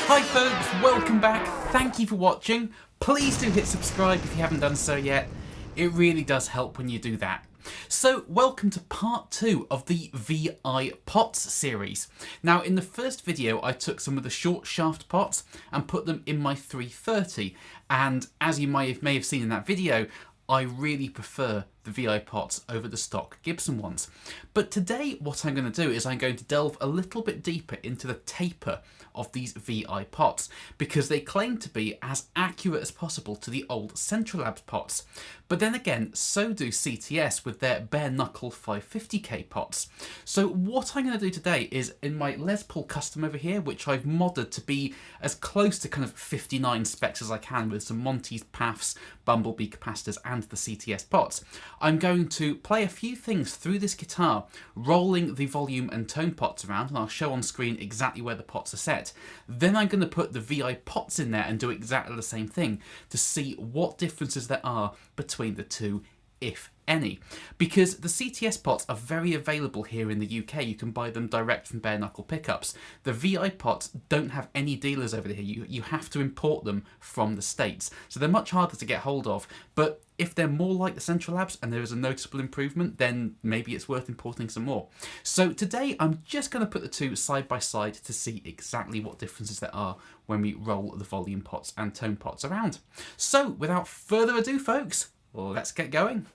Hi folks, welcome back. Thank you for watching. Please do hit subscribe if you haven't done so yet. It really does help when you do that. So welcome to part 2 of the VIPots series. Now in the first video I took some of the short shaft pots and put them in my 330, and as you may have seen in that video, I really prefer the VIPots over the stock Gibson ones. But today what I'm going to do is I'm going to delve a little bit deeper into the taper of these VIPots, because they claim to be as accurate as possible to the old Centralabs pots. But then again, so do CTS with their bare knuckle 550k pots. So what I'm going to do today is, in my Les Paul Custom over here, which I've modded to be as close to kind of 59 specs as I can with some Monty's Paths, Bumblebee capacitors and the CTS pots, I'm going to play a few things through this guitar, rolling the volume and tone pots around, and I'll show on screen exactly where the pots are set. Then I'm going to put the VIPots in there and do exactly the same thing to see what differences there are between the two, if any. Because the CTS pots are very available here in the UK. You can buy them direct from bare knuckle pickups. The VIPots don't have any dealers over here. You have to import them from the States. So they're much harder to get hold of. But if they're more like the Centralabs and there is a noticeable improvement, then maybe it's worth importing some more. So today I'm just going to put the two side by side to see exactly what differences there are when we roll the volume pots and tone pots around. So without further ado folks, let's get going.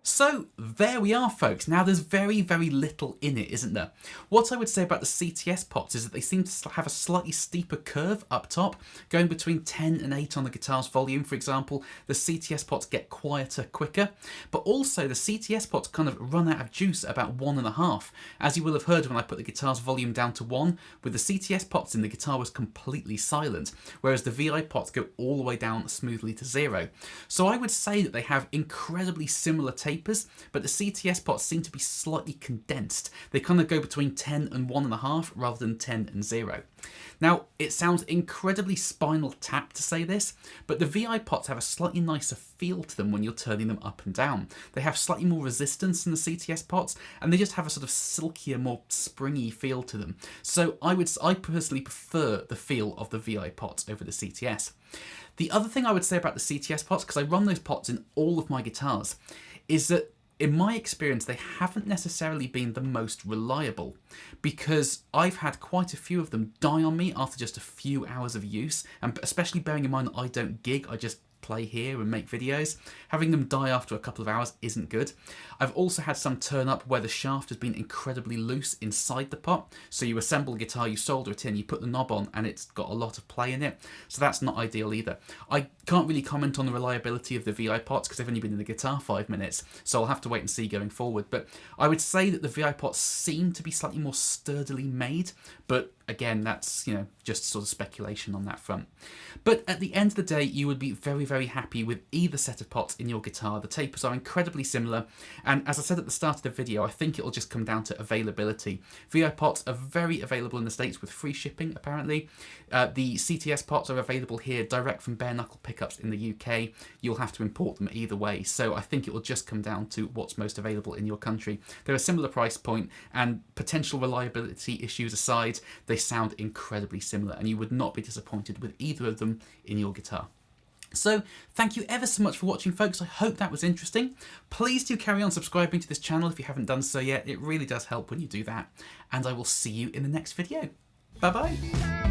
So there we are, folks. Now there's very, very little in it, isn't there? What I would say about the CTS pots is that they seem to have a slightly steeper curve up top, going between 10 and 8 on the guitar's volume, for example. The CTS pots get quieter quicker, but also the CTS pots kind of run out of juice at about 1.5. As you will have heard when I put the guitar's volume down to 1, with the CTS pots in, the guitar was completely silent, whereas the VI pots go all the way down smoothly to 0. So I would say that they have incredibly similar tapers, but the CTS pots seem to be slightly condensed. They kind of go between 10 and 1.5 rather than 10 and 0. Now, it sounds incredibly Spinal Tap to say this, but the VI pots have a slightly nicer feel to them when you're turning them up and down. They have slightly more resistance than the CTS pots, and they just have a sort of silkier, more springy feel to them. So I personally prefer the feel of the VI pots over the CTS. The other thing I would say about the CTS pots, because I run those pots in all of my guitars, is that in my experience, they haven't necessarily been the most reliable, because I've had quite a few of them die on me after just a few hours of use, and especially bearing in mind that I don't gig, I just play here and make videos. Having them die after a couple of hours isn't good. I've also had some turn up where the shaft has been incredibly loose inside the pot. So you assemble a guitar, you solder it in, you put the knob on, and it's got a lot of play in it. So that's not ideal either. I can't really comment on the reliability of the VI pots because they've only been in the guitar 5 minutes, so I'll have to wait and see going forward. But I would say that the VI pots seem to be slightly more sturdily made, but again, that's, just sort of speculation on that front. But at the end of the day, you would be very, very happy with either set of pots in your guitar. The tapers are incredibly similar, and as I said at the start of the video, I think it'll just come down to availability. VI pots are very available in the States with free shipping, apparently. The CTS pots are available here direct from bare knuckle pickups in the UK. You'll have to import them either way, so I think it will just come down to what's most available in your country. They're a similar price point, and potential reliability issues aside, they they sound incredibly similar, and you would not be disappointed with either of them in your guitar. So thank you ever so much for watching, folks. I hope that was interesting. Please do carry on subscribing to this channel if you haven't done so yet. It really does help when you do that. And I will see you in the next video. Bye bye.